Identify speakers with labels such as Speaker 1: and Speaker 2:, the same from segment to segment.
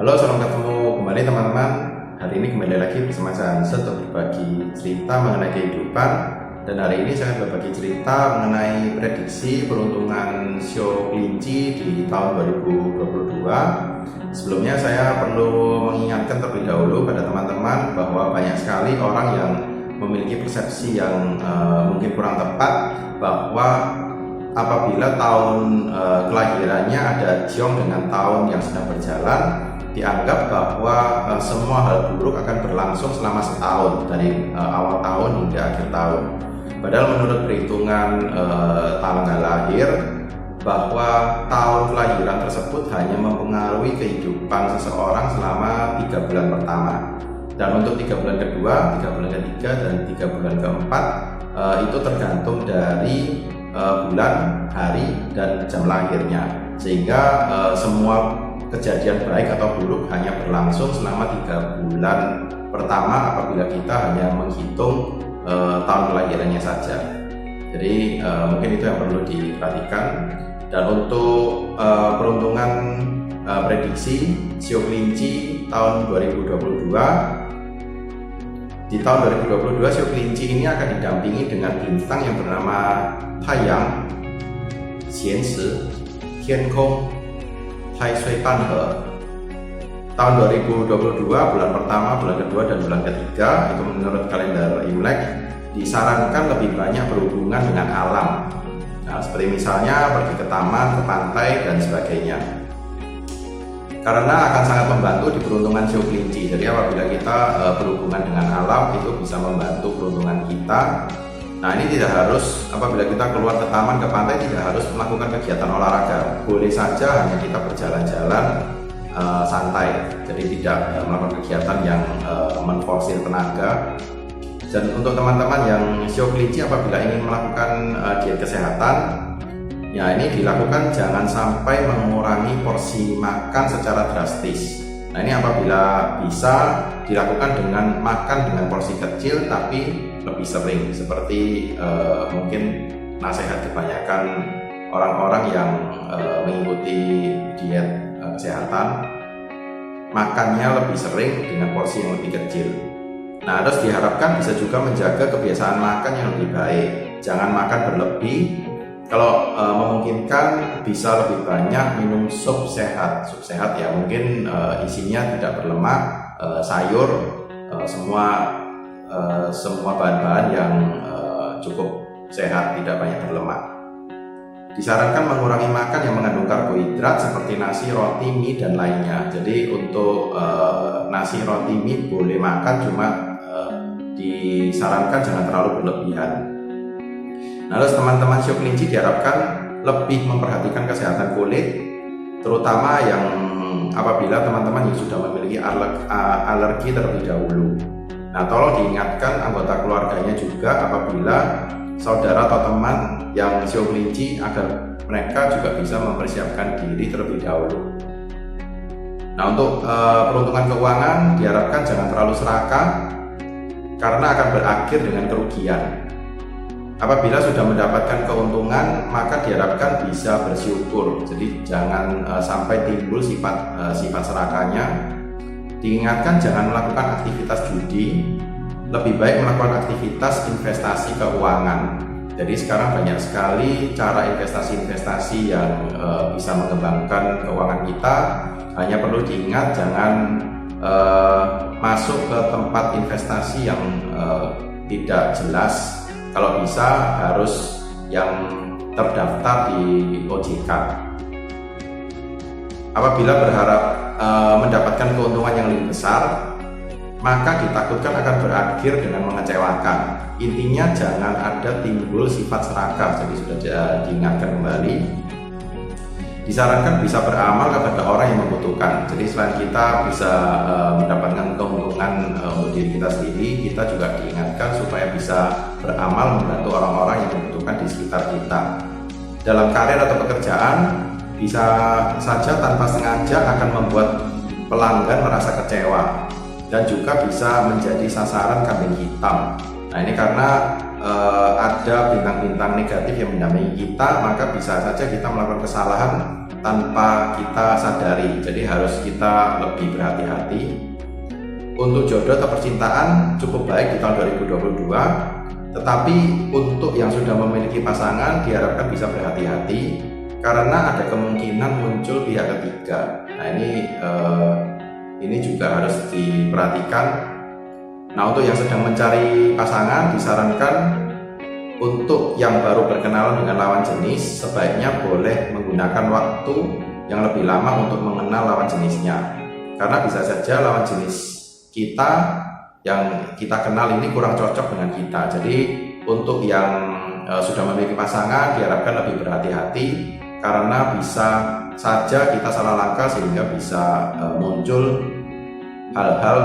Speaker 1: Halo, salam ketemu kembali teman-teman. Hari ini kembali lagi bersama saya Hanset untuk berbagi cerita mengenai kehidupan. Dan hari ini saya akan berbagi cerita mengenai prediksi peruntungan sio kelinci di tahun 2022. Sebelumnya saya perlu mengingatkan terlebih dahulu pada teman-teman bahwa banyak sekali orang yang memiliki persepsi yang mungkin kurang tepat bahwa apabila tahun kelahirannya ada jong dengan tahun yang sedang berjalan, dianggap bahwa semua hal buruk akan berlangsung selama setahun dari awal tahun hingga akhir tahun. Padahal menurut perhitungan tanggal lahir, bahwa tahun kelahiran tersebut hanya mempengaruhi kehidupan seseorang selama 3 bulan pertama. Dan untuk 3 bulan kedua, 3 bulan ketiga, dan 3 bulan keempat itu tergantung dari bulan, hari, dan jam lahirnya. Sehingga semua kejadian baik atau buruk hanya berlangsung selama 3 bulan pertama apabila kita hanya menghitung tahun kelahirannya saja. Jadi mungkin itu yang perlu diperhatikan. Dan untuk peruntungan prediksi sio kelinci tahun 2022, di tahun 2022 sio kelinci ini akan didampingi dengan bintang yang bernama Taiyang, Xianshi, Tiankong, Tai Sui Ban He. Tahun 2022 bulan pertama, bulan kedua, dan bulan ketiga itu menurut kalender Imlek disarankan lebih banyak berhubungan dengan alam. Nah, seperti misalnya pergi ke taman, ke pantai, dan sebagainya. Karena akan sangat membantu di peruntungan sio kelinci. Jadi apabila kita berhubungan dengan alam itu bisa membantu peruntungan kita. Nah, ini tidak harus apabila kita keluar ke taman, ke pantai tidak harus melakukan kegiatan olahraga. Boleh saja hanya kita berjalan-jalan santai. Jadi tidak melakukan kegiatan yang menforsir tenaga. Dan untuk teman-teman yang sio kelinci apabila ingin melakukan diet kesehatan, ya ini dilakukan jangan sampai mengurangi porsi makan secara drastis. Nah, ini apabila bisa dilakukan dengan makan dengan porsi kecil tapi lebih sering, seperti mungkin nasihat kebanyakan orang-orang yang mengikuti diet kesehatan, makannya lebih sering dengan porsi yang lebih kecil. Nah, terus diharapkan bisa juga menjaga kebiasaan makan yang lebih baik. Jangan makan berlebih. Kalau memungkinkan bisa lebih banyak minum sup sehat. Sup sehat ya mungkin isinya tidak berlemak, sayur, semua bahan-bahan yang cukup sehat, tidak banyak berlemak. Disarankan mengurangi makan yang mengandung karbohidrat seperti nasi, roti, mie, dan lainnya. Jadi untuk nasi, roti, mie boleh makan, cuma disarankan jangan terlalu berlebihan. Nah, terus teman-teman sio kelinci diharapkan lebih memperhatikan kesehatan kulit, terutama yang apabila teman-teman yang sudah memiliki alergi terlebih dahulu. Nah, tolong diingatkan anggota keluarganya juga apabila saudara atau teman yang sio kelinci agar mereka juga bisa mempersiapkan diri terlebih dahulu. Nah, untuk peruntungan keuangan diharapkan jangan terlalu serakah karena akan berakhir dengan kerugian. Apabila sudah mendapatkan keuntungan, maka diharapkan bisa bersyukur. Jadi jangan sampai timbul sifat serakahnya. Diingatkan jangan melakukan aktivitas judi, lebih baik melakukan aktivitas investasi keuangan. Jadi sekarang banyak sekali cara investasi-investasi yang bisa mengembangkan keuangan kita. Hanya perlu diingat jangan masuk ke tempat investasi yang tidak jelas. Kalau bisa harus yang terdaftar di OJK. Apabila berharap mendapatkan keuntungan yang lebih besar, maka ditakutkan akan berakhir dengan mengecewakan. Intinya jangan ada timbul sifat serakah. Jadi sudah diingatkan kembali. Disarankan bisa beramal kepada orang yang membutuhkan. Jadi selain kita bisa mendapatkan keuntungan untuk diri kita sendiri, kita juga diingatkan supaya bisa beramal membantu orang-orang yang membutuhkan di sekitar kita. Dalam karir atau pekerjaan, bisa saja tanpa sengaja akan membuat pelanggan merasa kecewa dan juga bisa menjadi sasaran kambing hitam. Nah, ini karena ada bintang-bintang negatif yang mendampingi kita, maka bisa saja kita melakukan kesalahan tanpa kita sadari, jadi harus kita lebih berhati-hati. Untuk jodoh atau percintaan cukup baik di tahun 2022, tetapi untuk yang sudah memiliki pasangan diharapkan bisa berhati-hati karena ada kemungkinan muncul pihak ketiga. Nah ini juga harus diperhatikan. Nah, untuk yang sedang mencari pasangan disarankan untuk yang baru berkenalan dengan lawan jenis sebaiknya boleh menggunakan waktu yang lebih lama untuk mengenal lawan jenisnya, karena bisa saja lawan jenis kita yang kita kenal ini kurang cocok dengan kita. Jadi untuk yang sudah memiliki pasangan diharapkan lebih berhati-hati karena bisa saja kita salah langkah sehingga bisa muncul hal-hal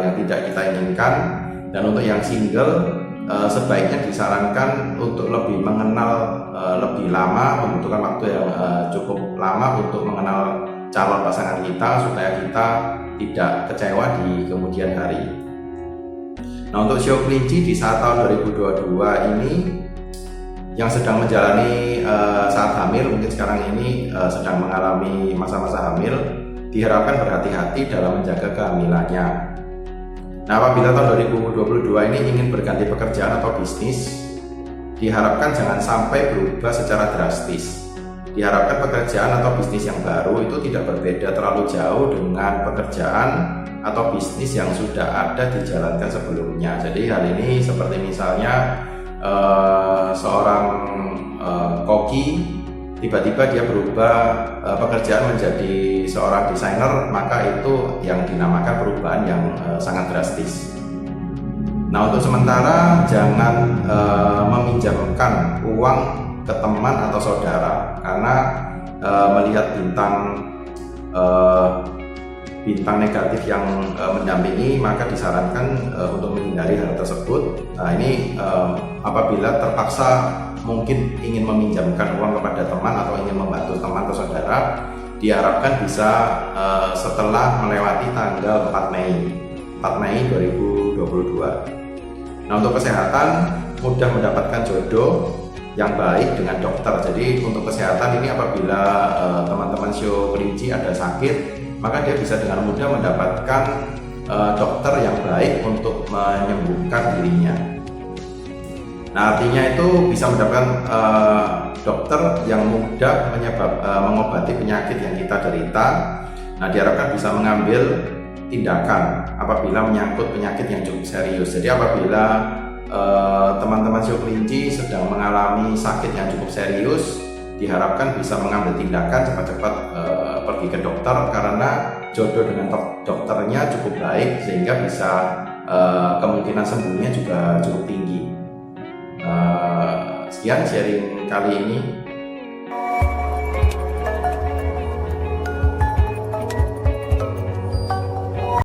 Speaker 1: yang tidak kita inginkan. Dan untuk yang single sebaiknya disarankan untuk lebih mengenal lebih lama, membutuhkan waktu yang cukup lama untuk mengenal calon pasangan kita supaya kita tidak kecewa di kemudian hari. Nah, untuk Shio Kelinci di saat tahun 2022 ini yang sedang menjalani saat hamil, mungkin sekarang ini sedang mengalami masa-masa hamil, diharapkan berhati-hati dalam menjaga kehamilannya. Nah, apabila tahun 2022 ini ingin berganti pekerjaan atau bisnis, diharapkan jangan sampai berubah secara drastis. Diharapkan pekerjaan atau bisnis yang baru itu tidak berbeda terlalu jauh dengan pekerjaan atau bisnis yang sudah ada dijalankan sebelumnya. Jadi hal ini seperti misalnya seorang koki tiba-tiba dia berubah pekerjaan menjadi seorang desainer, maka itu yang dinamakan perubahan yang sangat drastis. Nah, untuk sementara jangan meminjamkan uang ke teman atau saudara, karena melihat bintang negatif yang mendampingi, maka disarankan untuk menghindari hal tersebut. Nah, ini apabila terpaksa mungkin ingin meminjamkan uang kepada teman atau ingin membantu teman atau saudara, diharapkan bisa setelah melewati tanggal 4 Mei 2022. Nah, untuk kesehatan, mudah mendapatkan jodoh yang baik dengan dokter. Jadi untuk kesehatan ini apabila teman-teman Shio Kelinci ada sakit, maka dia bisa dengan mudah mendapatkan dokter yang baik untuk menyembuhkan dirinya. Nah, artinya itu bisa mendapatkan dokter yang mudah mengobati penyakit yang kita derita. Nah, diharapkan bisa mengambil tindakan apabila menyangkut penyakit yang cukup serius. Jadi apabila teman-teman Shio Kelinci sedang mengalami sakit yang cukup serius, diharapkan bisa mengambil tindakan cepat-cepat pergi ke dokter, karena jodoh dengan dokternya cukup baik sehingga bisa kemungkinan sembuhnya juga cukup tinggi. Sekian sharing kali ini.